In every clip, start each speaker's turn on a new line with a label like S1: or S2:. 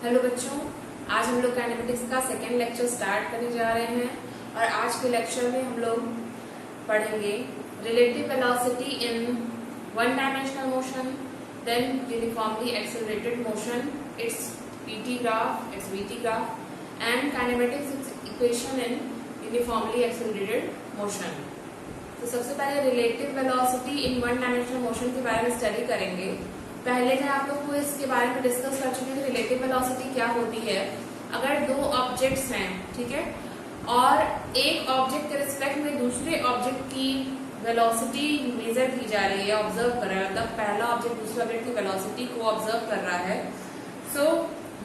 S1: Hello बच्चों, आज हम लोग काइनेमेटिक्स का सेकेंड लेक्चर स्टार्ट करने जा रहे हैं और आज के लेक्चर में हम लोग पढ़ेंगे relative velocity in one dimensional motion, then uniformly accelerated motion, it's PT graph, it's VT graph and kinematics equation in uniformly accelerated motion. तो सबसे पहले relative velocity in one dimensional motion के बारे में स्टडी करेंगे। पहले मैं आप लोग को इसके बारे में डिस्कस कर चुकी हूँ रिलेटिव वेलोसिटी क्या होती है। अगर दो ऑब्जेक्ट्स हैं, ठीक है, और एक ऑब्जेक्ट के रिस्पेक्ट में दूसरे ऑब्जेक्ट की वेलोसिटी मेजर की जा रही है, ऑब्जर्व कर रहा है, मतलब पहला ऑब्जेक्ट दूसरे ऑब्जेक्ट की वेलोसिटी को ऑब्जर्व कर रहा है। सो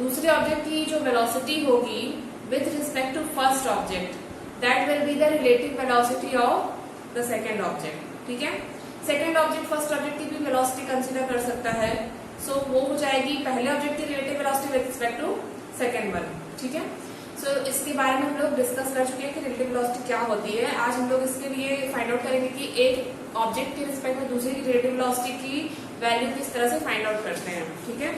S1: दूसरे ऑब्जेक्ट की जो वेलोसिटी होगी with respect to first object, that will be the relative velocity of the second object. ठीक है, सेकेंड ऑब्जेक्ट फर्स्ट ऑब्जेक्ट की भी वेलोसिटी कंसीडर कर सकता है। सो वो हो जाएगी पहले ऑब्जेक्ट की relative velocity with respect to second one. ठीक है, सो इसके बारे में हम लोग डिस्कस कर चुके हैं कि रिलेटिव वेलोसिटी क्या होती है। आज हम लोग इसके लिए फाइंड आउट करेंगे कि एक ऑब्जेक्ट के रिस्पेक्ट में दूसरे की रिलेटिव वेलोसिटी की वैल्यू किस तरह से फाइंड आउट करते हैं। ठीक है,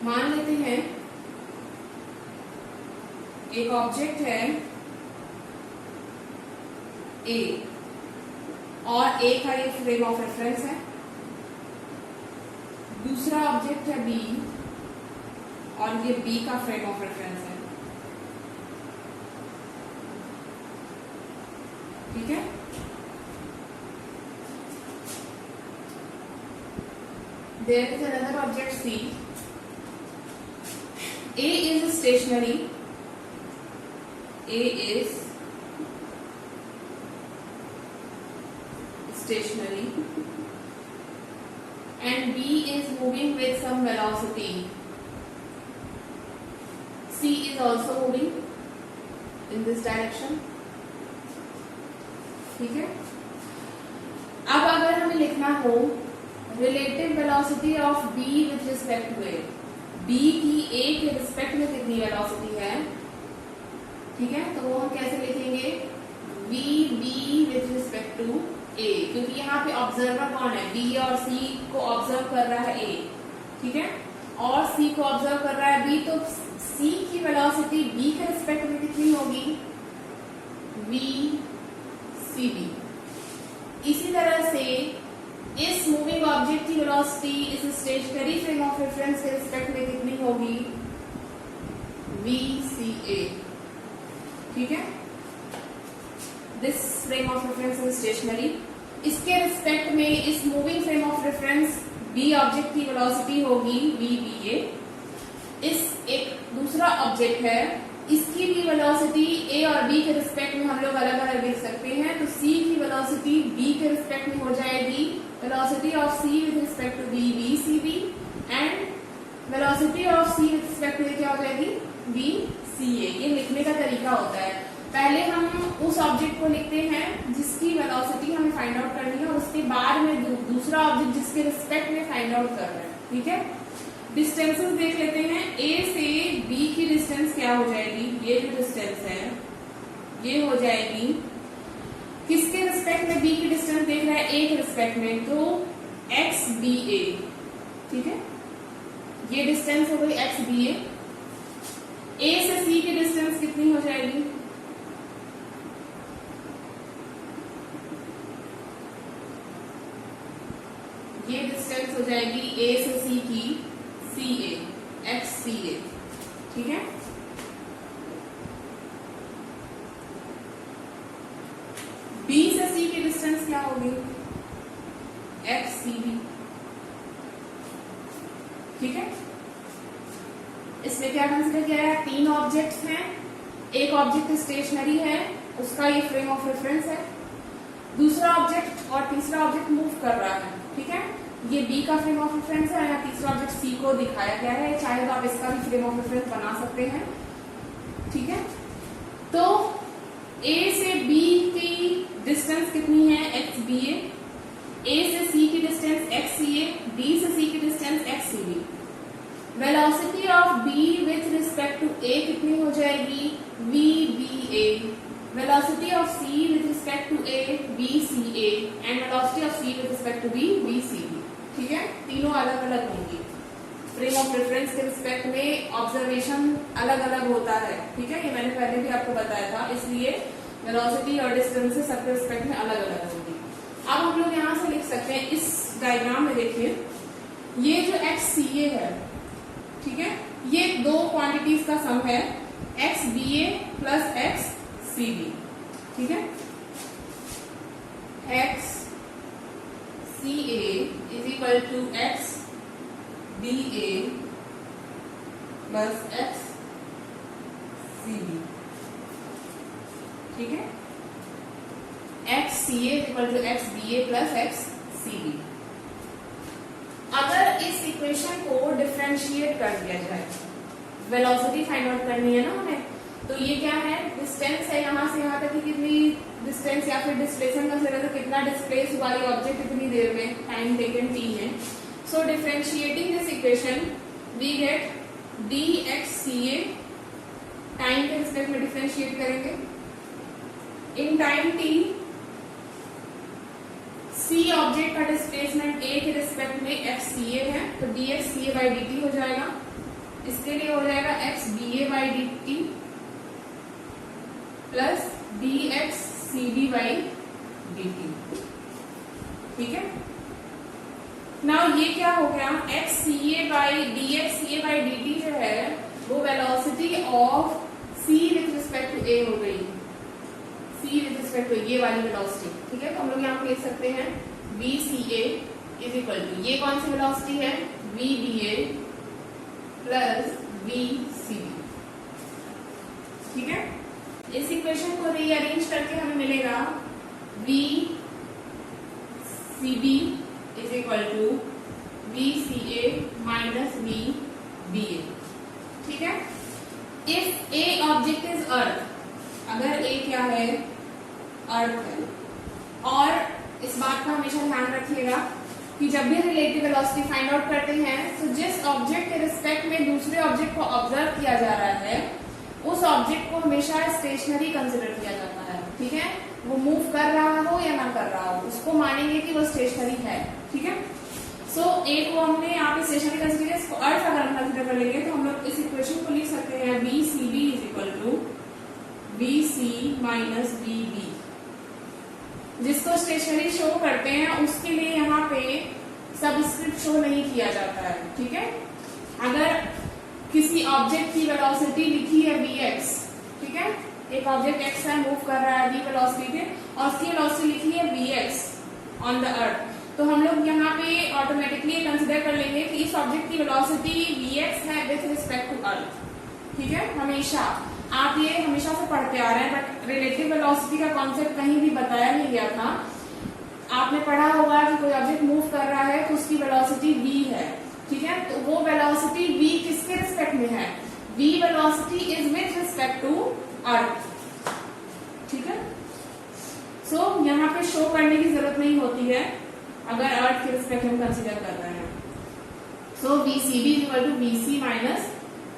S1: मान लेते हैं एक ऑब्जेक्ट है ए और ए का ये फ्रेम ऑफ रेफरेंस है, दूसरा ऑब्जेक्ट है बी और ये बी का फ्रेम ऑफ रेफरेंस है। ठीक है, there is another object C. A is stationary, A is stationary and B is moving with some velocity. C is also moving in this direction. ठीक है, अब अगर हमें लिखना हो relative velocity of B with respect to A, B की A के respect में कितनी वेलोसिटी है, ठीक है, तो वो हम कैसे लिखेंगे VB विथ रिस्पेक्ट टू ए, क्योंकि यहाँ पे ऑब्जर्वर कौन है, बी और सी को ऑब्जर्व कर रहा है ए, ठीक है, और सी को ऑब्जर्व कर रहा है बी, तो सी की वेलोसिटी बी के रिस्पेक्ट में कितनी होगी, वी सी बी। इसी तरह से इस मूविंग ऑब्जेक्ट की वेलोसिटी इस स्टेशनरी फ्रेम ऑफ रेफरेंस के रिस्पेक्ट में कितनी होगी, वी सी ए। ठीक है, this frame of reference is stationary, इसके रिस्पेक्ट में इस moving frame of reference B object की वेलोसिटी होगी वी बी ए। इस एक दूसरा ऑब्जेक्ट है, इसकी भी वेलोसिटी ए और बी के रिस्पेक्ट में हम लोग अलग अलग लिख सकते हैं। तो सी की वेलोसिटी बी के रिस्पेक्ट में हो जाएगी velocity of C with respect to B, V C B, and velocity of C with respect to क्या हो जाएगी, वी सी ए। ये लिखने का तरीका होता है, पहले हम उस ऑब्जेक्ट को लिखते हैं जिसकी वेलोसिटी हमें फाइंड आउट करनी है और उसके बाद में दूसरा ऑब्जेक्ट जिसके रिस्पेक्ट में फाइंड आउट कर रहे हैं। ठीक है, डिस्टेंसेस देख लेते हैं। ए से बी की डिस्टेंस क्या हो जाएगी, ये जो डिस्टेंस है ये हो जाएगी किसके रिस्पेक्ट में, बी की डिस्टेंस देख रहा है ए के रिस्पेक्ट में, तो एक्स बी ए। ठीक है, ये डिस्टेंस हो गई एक्स बी ए। ए से सी की डिस्टेंस कितनी हो जाएगी, ये डिस्टेंस हो जाएगी ए से सी की सी ए, एक्स सी ए। ठीक है, बी से सी की डिस्टेंस क्या होगी, एक्स सी बी। ठीक है, इसमें क्या कंसिडर किया है, तीन ऑब्जेक्ट्स हैं, एक ऑब्जेक्ट स्टेशनरी है, उसका ये फ्रेम ऑफ रेफरेंस है, दूसरा ऑब्जेक्ट और तीसरा ऑब्जेक्ट मूव कर रहा है। ठीक है, ये बी का फ्रेम ऑफ रेफरेंस है, यहाँ तीसरा ऑब्जेक्ट सी को दिखाया गया है, चाहे तो आप इसका भी फ्रेम ऑफ रेफरेंस बना सकते हैं। ठीक है, तो ए से बी की डिस्टेंस कितनी है, एक्स बी ए से सी की distance x C A, B से सी की distance x C B. Velocity of B with respect to A कितनी हो जाएगी, V B A. velocity of C with respect to A, B, C, A, and velocity of C with respect to B, B, C, B. ठीक है, तीनों अलग अलग होंगी। Frame of reference के रिस्पेक्ट में ऑब्जर्वेशन अलग अलग होता है, ठीक है, ये मैंने पहले भी आपको बताया था, इसलिए वेलोसिटी और डिस्टेंस सबके रिस्पेक्ट में अलग अलग होगी। अब हम लोग यहाँ से लिख सकते हैं, इस डायग्राम में देखिए, ये जो XCA है, ठीक है, ये दो क्वांटिटीज का सम है, XBA प्लस XCB, ठीक है। XCA is equal to XBA plus XCB, ठीक है। XCA is equal to XBA plus XCB। अगर इस इक्वेशन को डिफरेंशिएट कर दिया जाए, वेलोसिटी फाइंड आउट करनी है ना हमें, तो ये क्या है, डिस्टेंस है यहाँ से यहाँ तक की कितनी डिस्टेंस, या फिर डिस्प्लेसमेंट कंसीडर तो कितना डिस्प्लेस हुआ ये ऑब्जेक्ट इतनी देर में, टाइम टेकन t है। So differentiating this equation we get dxca, time के रिस्पेक्ट में डिफरेंशिएट करेंगे, in time t c object का डिस्प्लेसमेंट a के रिस्पेक्ट में xca है, तो dxca बाई dt हो जाएगा, इसके लिए हो जाएगा xba by dt plus dxcb by dt, ठीक है। नाउ ये क्या हो गया, xca by dxca by dt जो है वो velocity of c with respect to a हो गई, c विथ रिस्पेक्ट टू ये वाली वेलोसिटी, ठीक है। तो हम लोग यहाँ पे लिख सकते हैं vca इज इक्वल टू, ये कौन सी वेलोसिटी है, vba प्लस vcb, ठीक है। इस इक्वेशन को रीअरेंज करके हमें मिलेगा vcb is equal to vca minus vba, ठीक है। If a object is earth, अगर a क्या है, अर्थ है, और इस बात का हमेशा ध्यान रखिएगा कि जब भी रिलेटिव वेलोसिटी फाइंड आउट करते हैं तो जिस ऑब्जेक्ट के रिस्पेक्ट में दूसरे ऑब्जेक्ट को ऑब्जर्व किया जा रहा है उस ऑब्जेक्ट को हमेशा स्टेशनरी कंसिडर किया जाता है, ठीक है। वो मूव कर रहा हो या ना कर रहा हो, उसको मानेंगे कि वो स्टेशनरी है, ठीक है। सो ए को हमने यहाँ पे स्टेशनरी कंसिडर, इसको अर्थ अगर हम कंसिडर कर लेंगे तो हम लोग इस इक्वेशन को लिख सकते हैं vcb is equal to vc minus vb, जिसको स्टेशनरी शो करते हैं उसके लिए यहाँ पे सबस्क्रिप्ट शो नहीं किया जाता है, ठीक है। अगर किसी ऑब्जेक्ट की वेलोसिटी लिखी है vx, ठीक है, एक ऑब्जेक्ट x है, मूव कर रहा है v वेलोसिटी पे, और उसकी वेलोसिटी लिखी है vx ऑन द अर्थ, तो हम लोग यहाँ पे ऑटोमेटिकली कंसिडर कर लेंगे कि इस ऑब्जेक्ट की वेलोसिटी vx है विथ रिस्पेक्ट टू अर्थ, ठीक है। हमेशा आप ये हमेशा से पढ़ते आ रहे हैं, बट रिलेटिव वेलोसिटी का कॉन्सेप्ट कहीं भी बताया नहीं गया था। आपने पढ़ा होगा कि कोई ऑब्जेक्ट मूव कर रहा है तो उसकी वेलोसिटी v है, ठीक है, तो वो वेलोसिटी v किसके रिस्पेक्ट में है, v velocity is with respect to earth, ठीक है। सो यहाँ पे शो करने की जरूरत नहीं होती है अगर अर्थ के रिस्पेक्ट हम कंसीडर कर रहे हैं। So vcb is equal to vc minus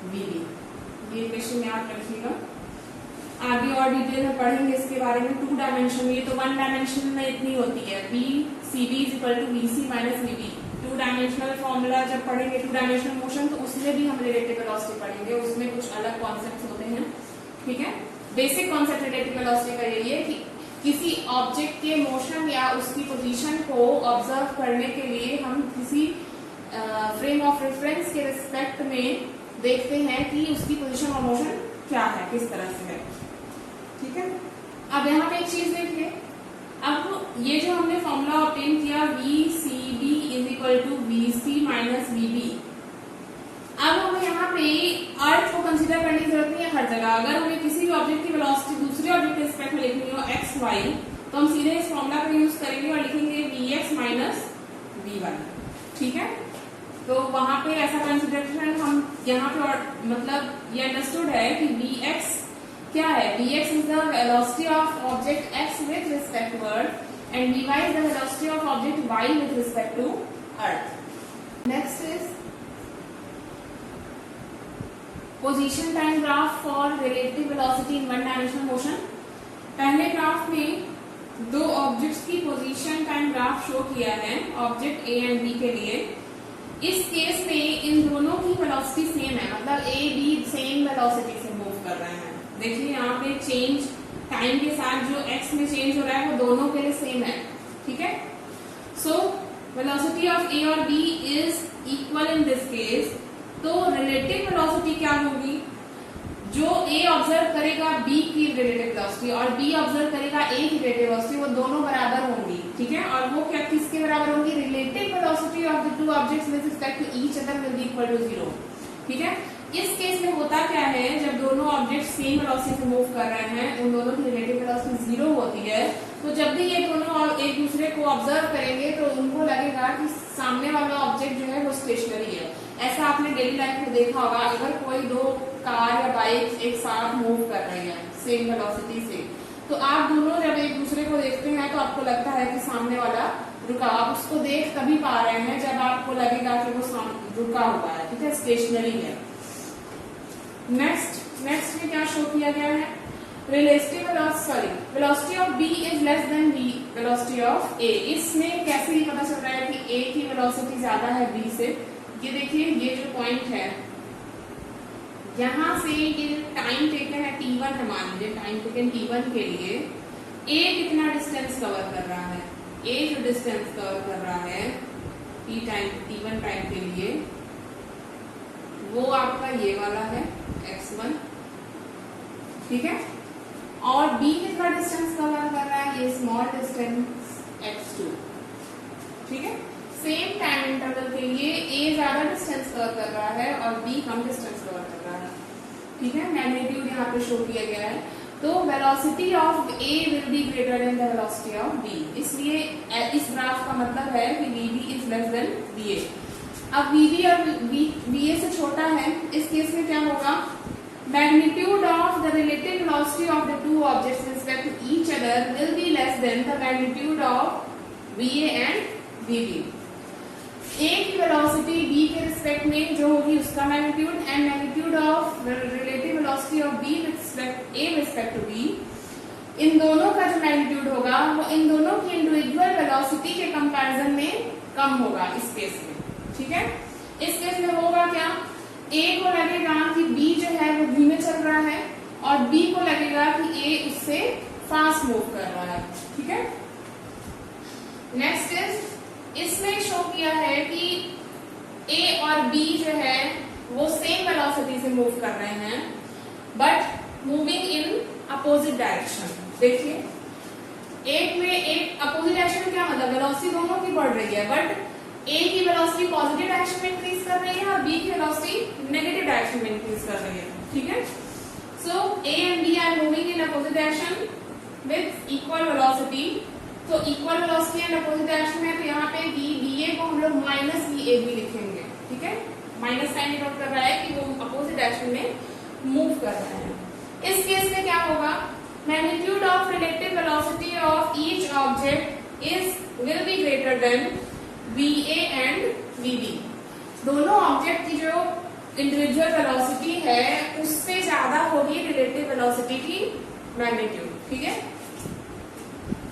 S1: vb, ये क्वेश्चन याद रखिएगा। आगे और डिटेल में पढ़ेंगे इसके बारे में, 2 डायमेंशन में, ये तो 1 डायमेंशन में इतनी होती है, vcb is equal to vc minus vb। 2 dimensional formula जब पढ़ेंगे 2 डायमेंशनल मोशन, तो उसमें भी हम रिलेटिव वेलोसिटी पढ़ेंगे, उसमें कुछ अलग कॉन्सेप्ट्स होते हैं, ठीक है। बेसिक कॉन्सेप्ट रिलेटिव वेलोसिटी का यही है कि किसी ऑब्जेक्ट के मोशन या उसकी पोजीशन को ऑब्जर्व करने के लिए हम किसी फ्रेम ऑफ रेफरेंस के रिस्पेक्ट में देखते हैं कि उसकी पोजीशन और मोशन क्या है, किस तरह से है, ठीक है। अब यहाँ पे एक चीज देखिए, अब ये जो हमने फॉर्मूला ऑब्टेन किया vcb is equal to vc minus vb, अब हमें यहाँ पे अर्थ को कंसीडर करने की जरूरत नहीं है हर जगह। अगर हमें किसी भी ऑब्जेक्ट की वेलोसिटी दूसरे ऑब्जेक्ट के रिस्पेक्ट में लिखनी हो x y, तो हम सीधे इस फॉर्मूला का यूज करेंगे और लिखेंगे vx माइनस vy, ठीक है। तो वहां पे ऐसा कंसिडरेशन हम यहाँ पे, और मतलब ये अंडरस्टूड है कि vx क्या है, vx is the velocity of object x with respect to earth and vy is the velocity of object y with respect to earth. Next is position time graph for relative velocity in 1 dimensional motion. पहले graph में दो objects की position time graph show किया है object A and B के लिए। इस case में इन दोनों की वेलोसिटी सेम है, मतलब ए बी सेम वेलोसिटी से मूव कर रहे हैं। देखिए यहाँ पे चेंज टाइम के साथ जो एक्स में चेंज हो रहा है वो दोनों के लिए सेम है, ठीक है। सो वेलोसिटी ऑफ ए और B is equal in this case. तो रिलेटिव वेलोसिटी क्या होगी, जो ए ऑब्जर्व करेगा बी की रिलेटिव वेलोसिटी और बी ऑब्जर्व करेगा ए की रिलेटिव वेलोसिटी, वो दोनों बराबर होंगी, ठीक है। और वो क्या किसके बराबर होंगी, relative velocity of the two objects with respect to each other will be equal to 0, ठीक है। इस केस में होता क्या है, जब दोनों ऑब्जेक्ट सेम वेलोसिटी से मूव कर रहे हैं, उन दोनों की रिलेटिव वेलोसिटी 0 होती है, तो जब भी ये दोनों एक दूसरे को ऑब्जर्व करेंगे तो उनको लगेगा कि सामने वाला ऑब्जेक्ट जो है वो स्टेशनरी है। ऐसा आपने डेली लाइफ में देखा होगा, अगर कोई दो कार या बाइक एक साथ मूव कर रही है सेम वेलोसिटी से, तो आप दोनों जब एक दूसरे को देखते हैं तो आपको लगता है कि सामने वाला रुका, आप उसको देख तभी पा रहे हैं जब आपको लगेगा कि वो रुका हुआ है, ठीक है, स्टेशनरी है। नेक्स्ट में क्या शो किया गया है, velocity of B is less than B velocity of A. इसमें कैसे ये पता चल रहा है कि ए की वेलोसिटी ज्यादा है बी से, ये देखिए ये जो पॉइंट है यहाँ से ये टाइम टेकन है t1 है, मान लीजिए टाइम टेकन t1 के लिए a कितना डिस्टेंस कवर कर रहा है, a जो डिस्टेंस कवर कर रहा है t1 टाइम के लिए वो आपका ये वाला है x1, ठीक है। और b कितना डिस्टेंस कवर कर रहा है, ये स्मॉल डिस्टेंस x2, ठीक है। सेम टाइम इंटरवल के लिए a ज्यादा डिस्टेंस कवर कर रहा है और b कम डिस्टेंस कवर कर रहा है, ठीक है। मैग्नीट्यूड यहाँ पे शो किया गया है। तो velocity of a will be greater than the velocity of b, इसलिए इस ग्राफ का मतलब है कि vb is less then va। अब vb और va से छोटा है, इस केस में क्या होगा, magnitude of the relative velocity of the two objects with respect to each other will be less than the magnitude of va and vb। a की वेलोसिटी b के रिस्पेक्ट में जो होगी उसका magnitude and magnitude of relative velocity of b with respect a respect to b, इन दोनों का जो मैग्नीट्यूड होगा वो इन दोनों की इंडिविजुअल वेलोसिटी के कंपैरिजन में कम होगा इस केस में, ठीक है। इस केस में होगा क्या, a को लगेगा कि b जो है वो धीमे चल रहा है और b को लगेगा कि a उससे फास्ट मूव कर रहा है, ठीक है। नेक्स्ट इज, इसमें शो किया है कि a और b जो है वो सेम वेलोसिटी से मूव कर रहे हैं but moving in opposite direction. देखिए एक में एक अपोजिट डायरेक्शन में क्या मतलब, वेलोसिटी दोनों की बढ़ रही है बट a की वेलोसिटी पॉजिटिव डायरेक्शन में इंक्रीज कर रही है और b की वेलोसिटी नेगेटिव डायरेक्शन में इंक्रीज कर रही है, ठीक है। So a and b are moving in opposite direction with equal velocity. तो equal velocity and opposite direction में, तो यहाँ पे va को हम लोग माइनस vab लिखेंगे, ठीक है। माइनस साइन डिनोट कर रहा है कि वो अपोजिट डायरेक्शन में मूव कर रहे हैं। इस केस में क्या होगा, magnitude of relative velocity of each object will be greater than va and vb। दोनों ऑब्जेक्ट की जो इंडिविजुअल वेलोसिटी है उससे ज्यादा होगी रिलेटिव वेलोसिटी की मैग्नीट्यूड, ठीक है।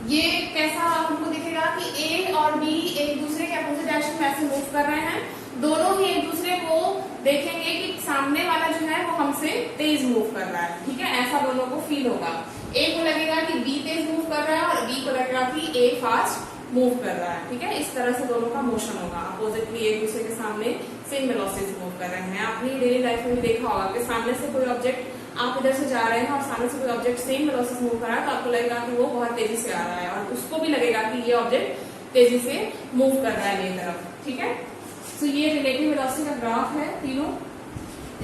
S1: ये कैसा हमको दिखेगा कि a और b एक दूसरे के अपोजिट डायरेक्शन में ऐसे मूव कर रहे हैं, दोनों ही एक दूसरे को देखेंगे कि सामने वाला जो है वो हमसे तेज मूव कर रहा है, ठीक है। ऐसा दोनों को फील होगा, a को लगेगा कि b तेज मूव कर रहा है और b को लगेगा कि a फास्ट मूव कर रहा है, ठीक है। इस तरह से दोनों का मोशन होगा, अपोजिटली एक दूसरे के सामने सेम वेलोसिटी से मूव कर रहे हैं। आपने डेली लाइफ में भी देखा होगा कि सामने से कोई ऑब्जेक्ट, आप इधर से जा रहे हैं और सामने से कोई ऑब्जेक्ट सेम वेलोसिटी से मूव कर रहा है तो आपको लगेगा कि वो बहुत तेजी से आ रहा है और उसको भी लगेगा कि ये ऑब्जेक्ट तेजी से मूव कर रहा है मेरी तरफ, ठीक है। तो ये रिलेटिव वेलोसिटी का ग्राफ है तीनों।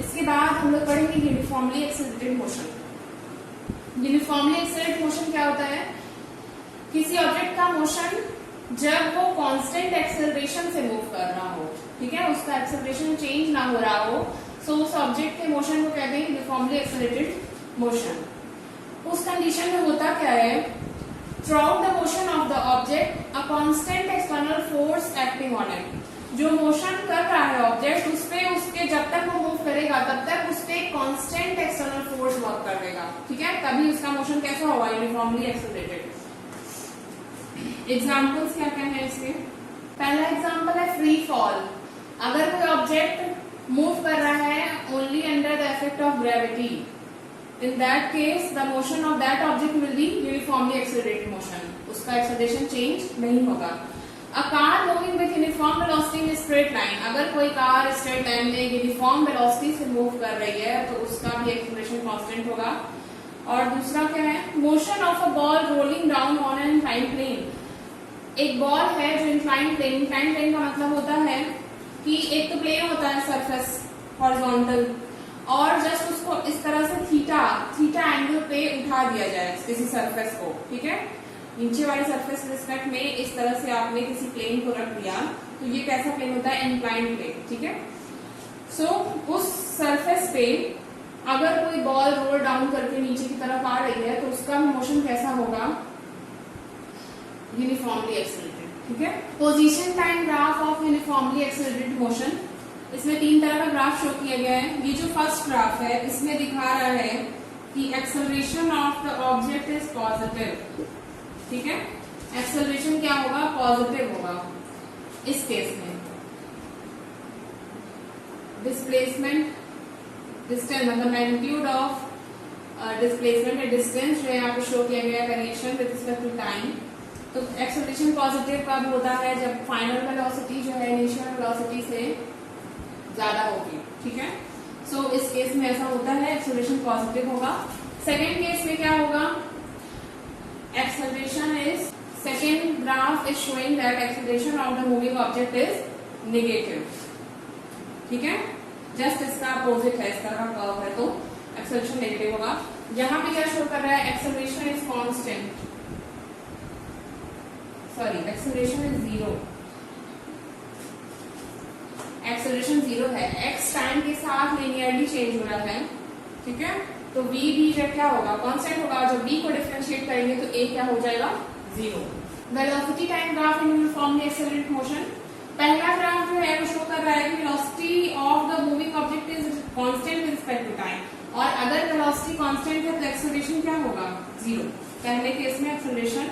S1: इसके बाद हम लोग पढ़ेंगे uniformly accelerated motion. Uniformly accelerated motion क्या होता है, किसी ऑब्जेक्ट का मोशन जब वो कांस्टेंट एक्सेलरेशन से मूव कर रहा हो, ठीक है, उसका एक्सेलरेशन चेंज ना हो रहा हो, सो उस ऑब्जेक्ट के मोशन को कहते हैं यूनिफॉर्मली एक्सेलरेटेड मोशन। उस कंडीशन में होता क्या है, throughout the motion of the object a constant external force acting on it. जो मोशन कर रहा है ऑब्जेक्ट उस पे उसके जब तक वो मूव करेगा तब तक उस पे कांस्टेंट एक्सटर्नल फोर्स वर्क करेगा, ठीक है, तभी उसका मोशन कैसा होगा, यूनिफॉर्मली एक्सेलरेटेड। एग्जाम्पल्स क्या क्या है इसके? पहला एग्जाम्पल है फ्री फॉल। अगर कोई ऑब्जेक्ट मूव कर रहा है only under the effect of gravity, in that case the motion of that object will be uniformly accelerated motion, उसका एक्सेलरेशन चेंज नहीं होगा। A car moving with uniform velocity in straight line, अगर कोई car straight line में uniform velocity से move कर रही है तो उसका भी एक्सेलरेशन कांस्टेंट होगा। और दूसरा क्या है? Motion of a ball rolling down on an inclined plane. एक बॉल है जो इंक्लाइंड प्लेन, इंक्लाइंड प्लेन का मतलब होता है कि एक तो प्लेन होता है सरफेस हॉरिजॉन्टल, और जस्ट उसको इस तरह से थीटा एंगल पे उठा दिया जाए किसी सरफेस को, ठीक है, नीचे वाले सरफेस के रिस्पेक्ट में इस तरह से आपने किसी प्लेन को रख दिया, तो ये कैसा प्लेन होता है? इंक्लाइंड प्लेन, ठीक है। सो उस सरफेस पे अगर कोई बॉल रोल डाउन करके नीचे की तरफ आ रही है तो उसका मोशन कैसा होगा? यूनिफॉर्मली एक्सेलरेटेड, ठीक है। Position time graph of uniformly accelerated motion, इसमें 3 तरह का ग्राफ शो किया गया है। ये जो फर्स्ट ग्राफ है इसमें दिखा रहा है कि acceleration of the object is positive, ठीक है। एक्सेलरेशन क्या होगा? पॉजिटिव होगा इस केस में। डिस्प्लेसमेंट डिस्टेंस मतलब मैग्नीट्यूड ऑफ डिस्प्लेसमेंट या डिस्टेंस जो यहाँ पे शो किया गया variation with respect to time. तो एक्सेलरेशन पॉजिटिव कब होता है? जब फाइनल वेलोसिटी जो है इनिशियल वेलोसिटी से ज्यादा होगी, ठीक है। सो इस केस में ऐसा होता है, एक्सेलरेशन पॉजिटिव होगा। सेकेंड केस में क्या होगा? Acceleration is, second graph is showing that acceleration of the moving object is negative, ठीक है। जस्ट इसका अपोजिट है, इस तरह का कर्व है तो एक्सेलरेशन नेगेटिव होगा। यहाँ पे क्या शो कर रहा है? Acceleration is constant, sorry acceleration is 0, acceleration 0 है, एक्स टाइम के साथ लिनियरली चेंज हो रहा है, ठीक है। तो v भी जब क्या होगा? कांस्टेंट होगा। जब v को डिफरेंशिएट करेंगे तो a क्या हो जाएगा? 0। Velocity time graph in uniformly accelerated motion, पहला ग्राफ जो है वो शो कर रहा है कि velocity of the moving object is constant with respect to time, और अगर वेलोसिटी कांस्टेंट है तो एक्सेलरेशन क्या होगा? 0। पहले केस में एक्सेलरेशन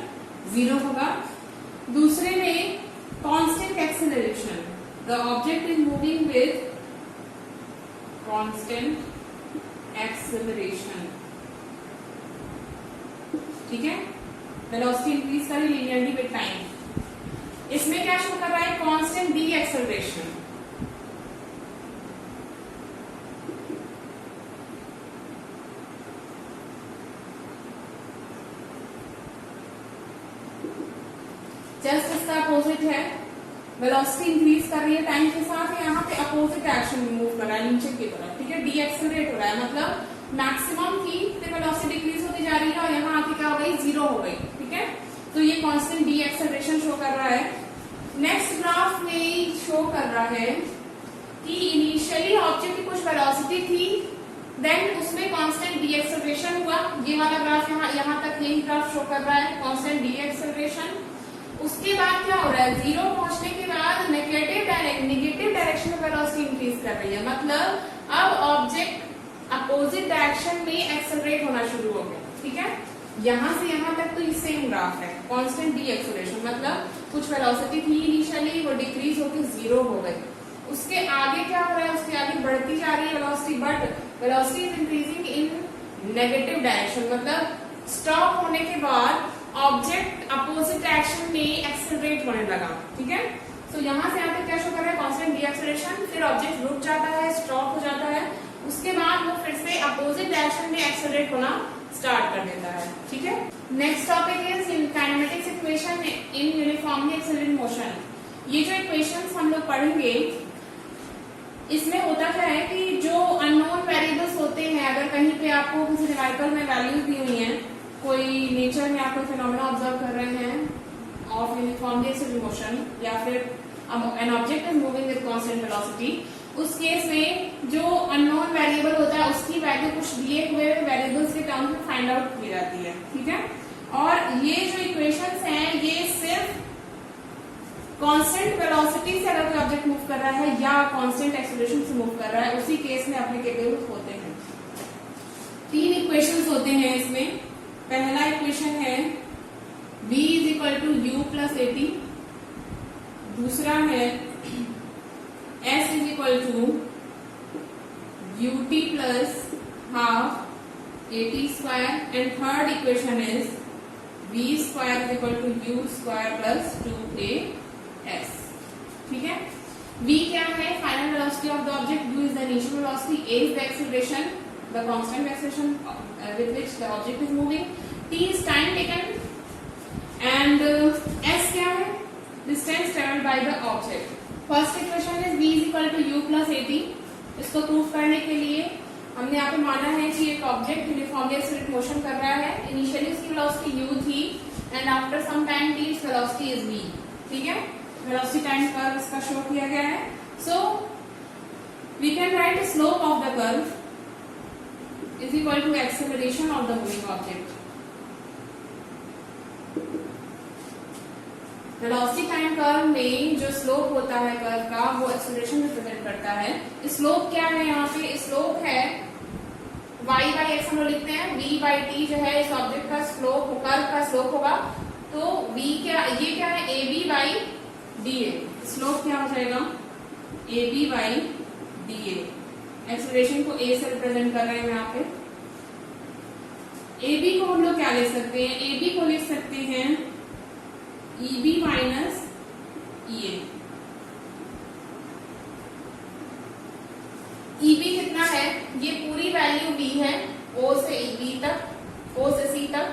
S1: 0 होगा। दूसरे में constant acceleration, the object is moving with constant acceleration, ठीक है। वेलोसिटी इंक्रीज करी लिनियरली विद टाइम। इसमें क्या शो कर रहा है? Constant D acceleration. जस्ट इसका अपोजिट है, वेलोसिटी इंक्रीज कर रही है टाइम के साथ, यहाँ पे अपोजिट एक्शन में मूव कर रहा है नीचे की तरफ, ठीक है। डी एक्सेलरेट हो रहा है, मतलब मैक्सिमम की फिर वेलोसिटी डिक्रीज होती जा रही है और यहाँ आके क्या हो गई? 0 हो गई, ठीक है। तो ये कांस्टेंट डी एक्सेलरेशन शो कर रहा है। नेक्स्ट ग्राफ में शो कर रहा है कि इनिशियली ऑब्जेक्ट की कुछ वेलोसिटी थी, देन उसमें कांस्टेंट डी एक्सेलरेशन हुआ। ये वाला ग्राफ यहाँ तक यही ग्राफ शो कर रहा है, कांस्टेंट डी एक्सेलरेशन। उसके बाद क्या हो रहा है? 0 पहुंचने के बाद नेगेटिव डायरेक्शन में वेलोसिटी इंक्रीज कर रही है, मतलब अब ऑब्जेक्ट अपोजिट डायरेक्शन में एक्सेलरेट होना शुरू हो गया, ठीक है। यहां से यहां तक तो सेम ग्राफ है, कांस्टेंट डी एक्सेलरेशन, मतलब कुछ वेलोसिटी थी इनिशियली, वो डिक्रीज होकर 0 हो गई। उसके आगे क्या हो रहा है? उसके आगे बढ़ती जा रही है velocity, but velocity is increasing in negative direction, मतलब स्टॉप होने के बाद ऑब्जेक्ट अपोजिट डायरेक्शन में एक्सेलरेट होने लगा, ठीक है। तो यहाँ से यहाँ तक क्या शो कर रहा है? कांस्टेंट डी एक्सेलरेशन, फिर ऑब्जेक्ट रुक जाता है, स्टॉप हो जाता है, उसके बाद वो फिर से अपोजिट डायरेक्शन में एक्सेलरेट होना स्टार्ट कर देता है, ठीक है। Next topic is kinematics equation in uniformly accelerated motion. ये जो इक्वेशंस हम लोग पढ़ेंगे इसमें होता क्या है कि जो अननोन वेरिएबल्स होते हैं, अगर कहीं पे आपको किसी न्यूमेरिकल में वैल्यूज दी हुई हैं, कोई नेचर में आप कोई फिनोमेना ऑब्जर्व कर रहे हैं ऑफ यूनिफॉर्मली एक्सेलरेटेड मोशन, या फिर an object is moving with constant velocity, उस केस में जो अननोन वेरिएबल होता है उसकी वैल्यू कुछ दिए हुए वेरिएबल्स के टर्म्स में फाइंड आउट की जाती है, ठीक है। और ये जो इक्वेशंस हैं ये सिर्फ कांस्टेंट वेलोसिटी से अगर कोई ऑब्जेक्ट मूव कर रहा है या कांस्टेंट एक्सेलरेशन से मूव कर रहा है उसी केस में एप्लीकेबल होते हैं। 3 इक्वेशंस होते हैं इसमें। पहला इक्वेशन है v is equal to u plus 80। दूसरा है s is equal to ut plus half 80 square and third equation is v square is equal to u square plus 2as। ठीक है, v क्या है? Final velocity of the object, u is the initial velocity, a is the acceleration, the constant acceleration with which the object is moving, t is time taken and s क्या है? Distance traveled by the object। First equation is v is equal to u plus 80। इसको proof करने के लिए हमने यहाँ पे माना है कि एक ऑब्जेक्ट यूनिफॉर्मली एक्सीलरेट मोशन कर रहा है। इनिशियली उसकी वेलोसिटी u थी and after some time t its velocity is v। ठीक है, वेलोसिटी टाइम कर्व इसका शो किया गया है। So we can write slope of the curve is equal to acceleration of the moving object। Velocity time curve में जो slope होता है कर्व का वो एक्सेलरेशन रिप्रेजेंट करता है। स्लोप क्या है? यहाँ पे स्लोप है y बाई एक्स हम लोग लिखते हैं, v बाई टी जो है इस ऑब्जेक्ट का स्लोप, कर्व का स्लोप होगा। तो v क्या, ये क्या है? ab by D A. Slope क्या हो जाएगा? ab by D A. Acceleration को a से रिप्रेजेंट कर रहे हैं यहाँ पे। ab को हम लोग क्या ले सकते हैं? ab को लिख सकते हैं eb माइनस ea। eb कितना है? ये पूरी वैल्यू b है, o से b तक, o से c तक।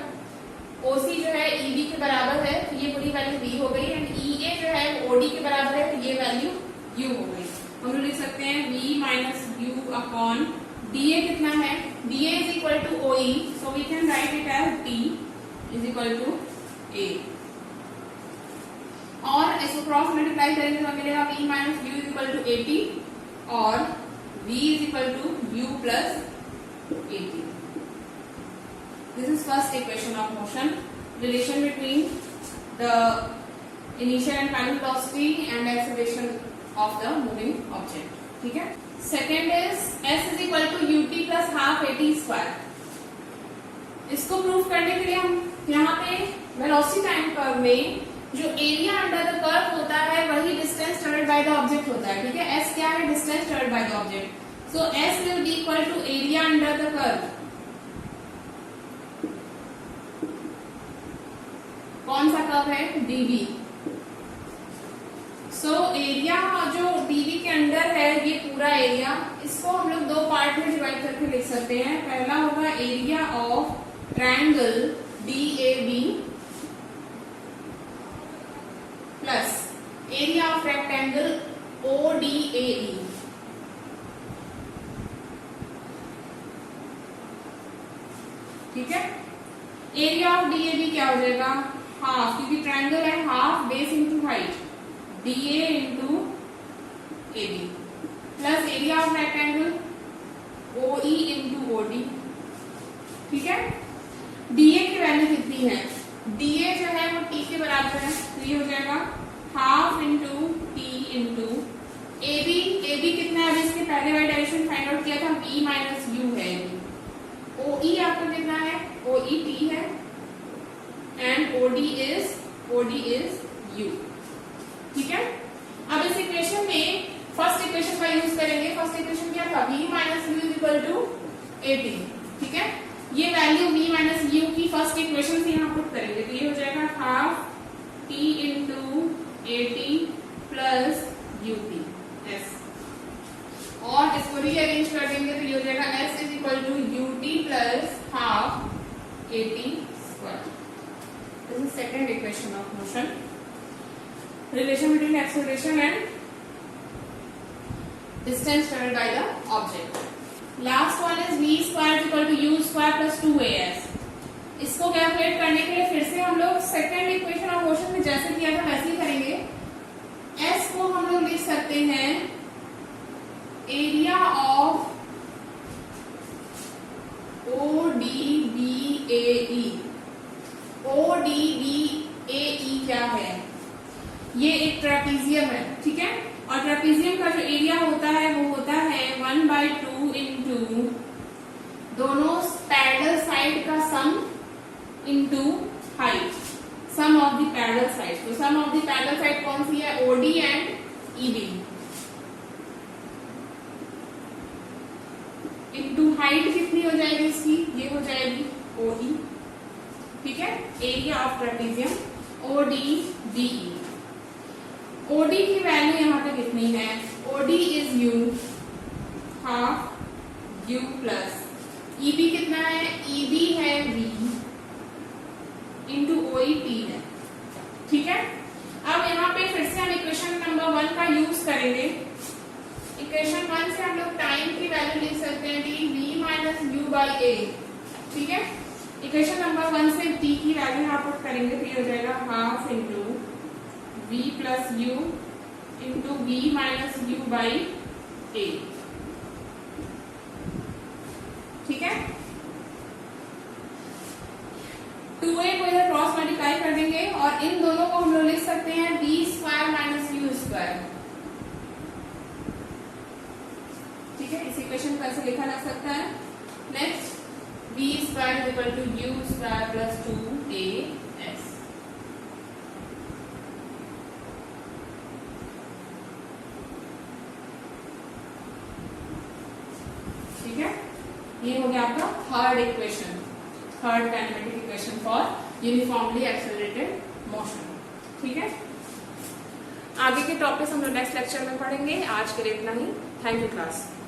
S1: oc जो है eb के बराबर है तो ये पूरी वैल्यू b हो गई एंड ea जो है od के बराबर है तो ये वैल्यू u हो गई। हम लोग लिख सकते हैं v minus u upon dA कितना है? dA is equal to OE, so we can write it as T is equal to A। और इसको क्रॉस मल्टीप्लाई करेंगे तो मिलेगा v minus u is equal to 80 और v is equal to u plus 80। This is first equation of motion, relation between the initial and final velocity and acceleration of the moving object. ठीक है, second is s is equal to ut plus half 80 square. इसको proof करने के लिए हम यहाँ पे velocity time curve में जो एरिया अंडर द कर्व होता है वही distance travelled by the object होता है। ठीक है, s क्या है? Distance travelled by the object. So s will be equal to area under the curve. कौन सा कर्व है? dv। सो एरिया जो dv के अंदर है ये पूरा एरिया, इसको हम लोग दो पार्ट में डिवाइड करके लिख सकते हैं। पहला होगा area of triangle DAB plus area of rectangle ODAE। ठीक है, एरिया ऑफ DAB क्या हो जाएगा? हाफ, क्योंकि ट्रायंगल है, half base into height DA into AB plus area of rectangle OE into OD। ठीक है, DA की वैल्यू कितनी है? DA जो है वो T के बराबर है तो ये हो जाएगा half into T into AB। AB कितना है? अभी इसके पहले वाले डायरेक्शन फाइंड आउट किया था, V माइनस U है। OE आपको कितना है? OE T है एंड OD is U। ठीक है, अब इस इक्वेशन में फर्स्ट इक्वेशन का यूज करेंगे। फर्स्ट इक्वेशन क्या था? v minus U is equal to 80। ठीक है, ये वैल्यू v माइनस यू की फर्स्ट इक्वेशन से यहाँ पुट करेंगे तो ये हो जाएगा half t into 80 plus ut s, और इसको रीअरेंज कर देंगे तो ये हो जाएगा s is equal to ut plus half 80 square. This is second equation of motion, relation between acceleration and distance traveled by the object। Last one is v square is equal to u square plus 2as। इसको calculate करने के लिए फिर से हम लोग second equation of motion में जैसे किया था वैसे ही करेंगे। s को हम लोग लिख सकते हैं एरिया ऑफ ODBAE। ODBAE क्या है? ये एक ट्रेपीजियम है। ठीक है, और ट्रेपीजियम का जो एरिया होता है वो होता है 1/2 इंटू दोनों पैरेलल साइड का sum into height. Sum sum of the parallel side. तो sum of the parallel side कौन सी है? OD and EB into height कितनी हो जाएगी इसकी? ये हो जाएगी ओई, ठीक है, area of trapezium OD BE. OD की वैल्यू यहाँ पे कितनी है? OD is U, half U plus EB कितना है? ईबी है वी इंटू ओई टी है, ठीक है। अब यहाँ पे फिर से हम इक्वेशन नंबर 1 का यूज करेंगे। इक्वेशन 1 से हम लोग टाइम की वैल्यू लिख सकते हैं D V minus U by A, ठीक है। इक्वेशन नंबर 1 से टी की वैल्यू यहाँ पुट करेंगे तो ये हो जाएगा half into v plus U into V minus U by A, ठीक है। 2a को इधर क्रॉस मल्टीप्लाई कर देंगे और इन दोनों को हम लोग लिख सकते हैं v square minus you square, ठीक है। इस इक्वेशन को ऐसे लिखा जा सकता है। Next v square is equal to U square plus 2as, ठीक है। ये हो गया आपका third equation, third kinematic equation for uniformly accelerated motion, ठीक है। आगे के टॉपिक्स हम लोग नेक्स्ट लेक्चर में पढ़ेंगे। आज के लिए इतना ही। Thank you class.